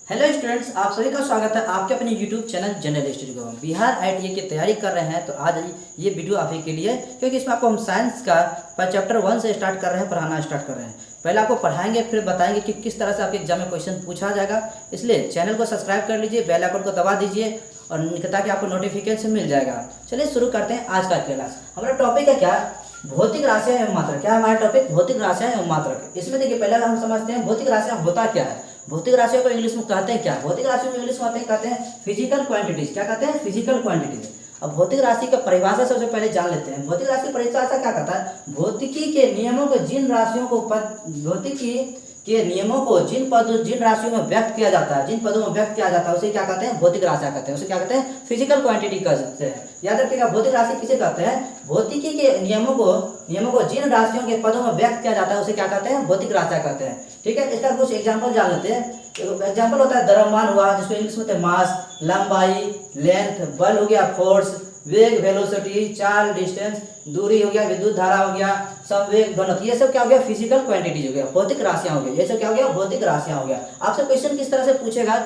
Hello students, आप सभी का स्वागत है आपके अपने यूट्यूब चैनल जनरल स्टडी को। बिहार आईटीआई की तैयारी कर रहे हैं तो आज ये वीडियो आप ही के लिए, क्योंकि इसमें आपको हम साइंस का चैप्टर 1 से स्टार्ट कर रहे हैं, पढ़ाना स्टार्ट कर रहे हैं। पहले आपको पढ़ाएंगे, फिर बताएंगे कि किस तरह से आपके एग्जाम में क्वेश्चन पूछा जाएगा। इसलिए चैनल को सब्सक्राइब कर लीजिए, बेल आइकन को दबा दीजिए और ताकि आपको नोटिफिकेशन मिल जाएगा। चलिए शुरू करते हैं आज का क्लास। हमारा टॉपिक है क्या? भौतिक राशियां एवं मात्रक। क्या हमारा टॉपिक? भौतिक राशियां एवं मात्रक। इसमें देखिए पहले हम समझते हैं भौतिक राशियां होता क्या है। भौतिक राशियों को इंग्लिश में कहते हैं क्या? भौतिक राशियों को इंग्लिश में कहते हैं फिजिकल क्वांटिटीज। क्या कहते हैं? Physical quantities. अब भौतिक राशि का परिभाषा सबसे पहले जान लेते हैं। भौतिक राशि की परिभाषा क्या कहता है? भौतिकी के नियमों को जिन राशियों को भौतिकी के नियमों को जिन राशियों में व्यक्त किया जाता है, जिन पदों में व्यक्त किया जाता है, उसे क्या कहते हैं? भौतिक राशियां कहते हैं। उसे क्या कहते हैं? फिजिकल क्वांटिटी कहते हैं। याद रखिएगा, भौतिक राशि किसे कहते हैं? भौतिकी के नियमों को जिन राशियों के पदों में व्यक्त किया जाता है उसे क्या कहते हैं? भौतिक राशियां कहते हैं। ठीक है, इसका कुछ एग्जाम्पल जान लेते हैं। एग्जाम्पल होता है द्रव्यमान हुआ, जिसको इंग्लिश में मास, लंबाई, लेंथ, बल हो गया फोर्स, वेग वेलोसिटी, चाल डिस्टेंस, दूरी हो गया, विद्युत धारा हो गया, संवेग घनत्व। ये सब क्या हो गया? फिजिकल क्वांटिटीज हो गया, भौतिक राशियां हो गया। ये सब क्या हो गया? भौतिक राशियां हो गया। आपसे क्वेश्चन किस तरह से पूछेगा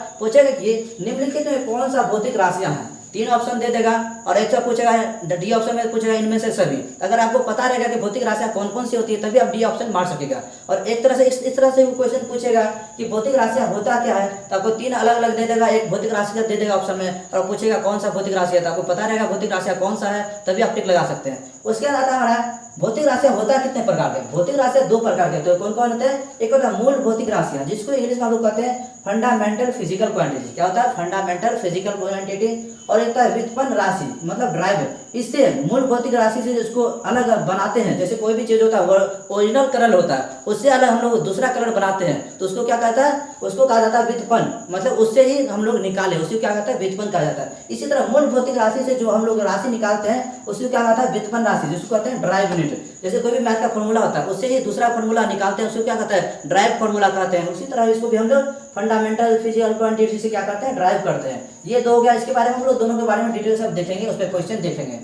कि निम्नलिखित में कौन सा भौतिक राशियां हैं? 3 ऑप्शन दे देगा और एक से पूछेगा डी ऑप्शन में पूछेगा इनमें से सभी। अगर आपको पता रहेगा कि भौतिक राशियां कौन कौन सी होती है तभी आप डी ऑप्शन मार सकेगा। और एक तरह से इस तरह से क्वेश्चन पूछेगा कि भौतिक राशियां होता क्या है, तो आपको 3 अलग अलग दे देगा, एक भौतिक राशि का दे देगा ऑप्शन में और पूछेगा कौन सा भौतिक राशि है, तो आपको पता रहेगा भौतिक राशियां कौन सा है, तभी आप टिक लगा सकते हैं। उसके बाद आता है हमारा भौतिक राशियां होता है कितने प्रकार के? भौतिक राशियां 2 प्रकार के। तो कौन कौन होते हैं? एक होता है मूल भौतिक राशियां, जिसको इंग्लिश में हम लोग कहते हैं फंडामेंटल फिजिकल क्वांटिटी। क्या होता है? Fundamental physical quantity. और एक होता है व्युत्पन्न राशि, मतलब ड्राइव। इससे मूल भौतिक राशि से जिसको अलग बनाते हैं, जैसे कोई भी चीज होता है वो ओरिजिनल कलर होता है, उससे अलग हम लोग दूसरा कलर बनाते हैं तो उसको क्या कहता है? उसको कहा जाता है व्युत्पन्न, मतलब उससे ही हम लोग निकाले, उसी क्या कहता है? व्युत्पन्न कहा जाता है। इसी तरह मूल भौतिक राशि से जो हम लोग राशि निकालते हैं उसको क्या कहता है? व्युत्पन्न राशि, जिसको कहते हैं ड्राइव यूनिट। जैसे कोई भी मैथ का फॉर्मूला होता है उससे ही दूसरा फॉर्मूला निकालते हैं, उसको क्या कहता है? ड्राइव फॉर्मूला कहते हैं। उसी तरह इसको भी हम लोग फंडामेंटल फिजिकल क्वांटिटी से क्या करते हैं? ड्राइव करते हैं। ये 2 हो गया। इसके बारे में हम लोग दोनों के बारे में डिटेल से देखेंगे, उस पर क्वेश्चन देखेंगे।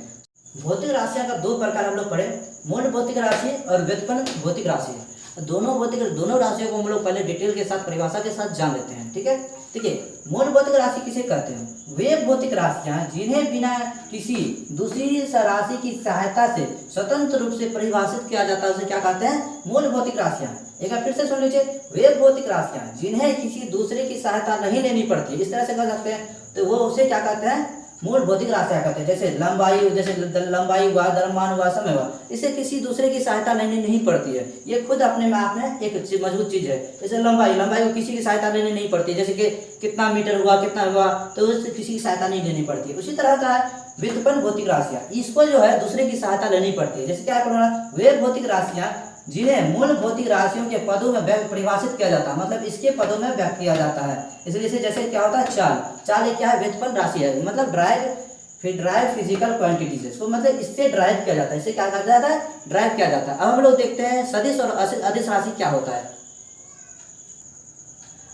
भौतिक राशियां का 2 प्रकार हम लोग पढ़े, मूल भौतिक राशि और व्युत्पन्न भौतिक राशि। दोनों राशियों को हम लोग पहले डिटेल के साथ परिभाषा के साथ जान लेते हैं। ठीक है, देखिए मूल भौतिक राशि किसे कहते हैं? वे भौतिक राशियां जिन्हें बिना किसी दूसरी राशि की सहायता से स्वतंत्र रूप से परिभाषित किया जाता है उसे क्या कहते हैं? मूल भौतिक राशियां। एक बार फिर से सुन लीजिए, वे भौतिक राशियां जिन्हें किसी दूसरे की सहायता नहीं लेनी पड़ती, इस तरह से कह सकते हैं, तो वो उसे क्या कहते हैं? मूल भौतिक राशियां कहते हैं। जैसे लंबाई हुआ, द्रव्यमान हुआ, समय हुआ, इसे किसी दूसरे की सहायता लेनी नहीं पड़ती है। ये खुद अपने में आप में एक मजबूत चीज है। जैसे लंबाई को किसी की सहायता लेनी नहीं पड़ती है, जैसे कि कितना मीटर हुआ, कितना हुआ, तो उससे किसी की सहायता नहीं लेनी पड़ती है। उसी तरह का है व्युत्पन्न भौतिक राशियां, इसको जो है दूसरे की सहायता लेनी पड़ती है। जैसे क्या है? वे भौतिक राशियां जिन्हें मूल भौतिक राशियों के पदों में परिभाषित किया जाता है, मतलब इसके पदों में व्यक्त किया जाता है। इसलिए से जैसे क्या होता है? चाल एक क्या है? व्युत्पन्न राशि है, मतलब ड्राइव फिजिकल क्वांटिटीज, इसको मतलब इससे ड्राइव किया जाता है। इससे क्या कहा जाता है? ड्राइव किया जाता है। अब हम लोग देखते हैं सदिश और अदिश राशि क्या होता है।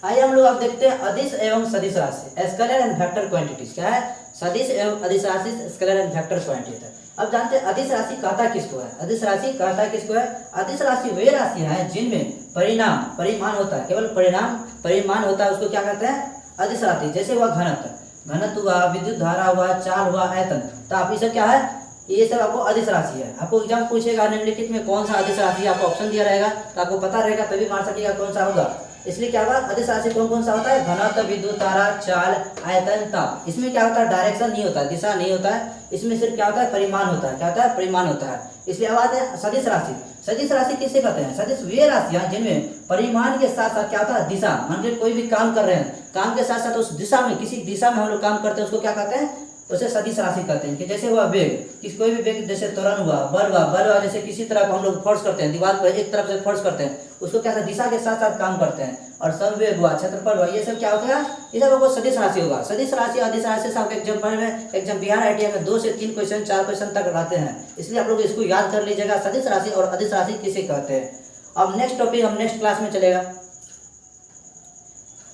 आइए हम लोग अब देखते हैं अदिश एवं सदिश राशि, स्केलर एंड वेक्टर क्वांटिटीज। क्या है? सदिश एवं अदिश राशि, स्केलर एंड वेक्टर क्वांटिटीज। अब जानते हैं अदिश राशि कहता किसको है? अदिश राशि कहता किसको है? अदिश राशि वे राशि है जिनमें परिमाण होता है, केवल परिमाण होता है, उसको क्या कहते हैं? अदिश राशि। जैसे हुआ घनत्व हुआ, विद्युत धारा हुआ, चाल हुआ, आयतन, तो आप इसे क्या है? ये सब आपको अदिश राशि है। आपको एग्जाम पूछेगा निम्नलिखित में कौन सा अदिश राशि है, आपको ऑप्शन दिया रहेगा तो आपको पता रहेगा, तभी मार सकेगा कौन सा होगा। इसलिए क्या होगा? अदिश राशि कौन कौन सा होता है? घनत्व, विद्युत धारा, चाल, आयतन, ताप। इसमें क्या होता है? डायरेक्शन नहीं होता है, दिशा नहीं होता है। इसमें सिर्फ क्या होता है? परिमाण होता है। क्या होता है? परिमाण होता है। इसलिए अब आते हैं सदिश राशि। सदिश राशि किसे कहते हैं? सदिश वे राशियां जिनमें परिमाण के साथ साथ क्या होता है? दिशा, मान लीजिए कोई भी काम कर रहे हैं, काम के साथ साथ उस दिशा में, किसी दिशा में हम लोग काम करते हैं, उसको क्या कहते हैं? उसे सदिश राशि कहते हैं। कि जैसे हुआ वेग, किसी कोई भी वेग, जैसे त्वरण हुआ, बल हुआ, जैसे किसी तरह को हम लोग फोर्स करते हैं, दीवार पर एक तरफ से फोर्स करते हैं, उसको क्या दिशा के साथ साथ काम करते हैं। और संवेग हुआ, क्षेत्रफल हुआ, ये सब क्या होता है? ये सब आपको सदिश राशि होगा। सदिश राशि अदिश राशि से एग्जाम्पल में एग्जाम बिहार आईटीआई में 2 से 3 क्वेश्चन, 4 क्वेश्चन तक रहते हैं। इसलिए आप लोग इसको याद कर लीजिएगा, सदिश राशि और अदिश राशि किसे कहते हैं। अब नेक्स्ट टॉपिक हम नेक्स्ट क्लास में चलेगा।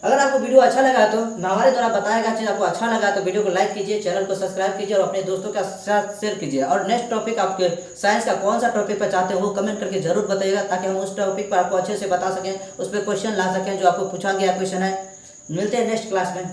अगर आपको वीडियो अच्छा लगा तो हमारे द्वारा बताया गया चीज़ आपको अच्छा लगा तो वीडियो को लाइक कीजिए, चैनल को सब्सक्राइब कीजिए और अपने दोस्तों के साथ शेयर कीजिए। और नेक्स्ट टॉपिक आपके साइंस का कौन सा टॉपिक पर चाहते हो वो कमेंट करके जरूर बताइएगा, ताकि हम उस टॉपिक पर आपको अच्छे से बता सकें, उस पर क्वेश्चन ला सकें जो आपको पूछा गया क्वेश्चन है। मिलते हैं नेक्स्ट क्लास में।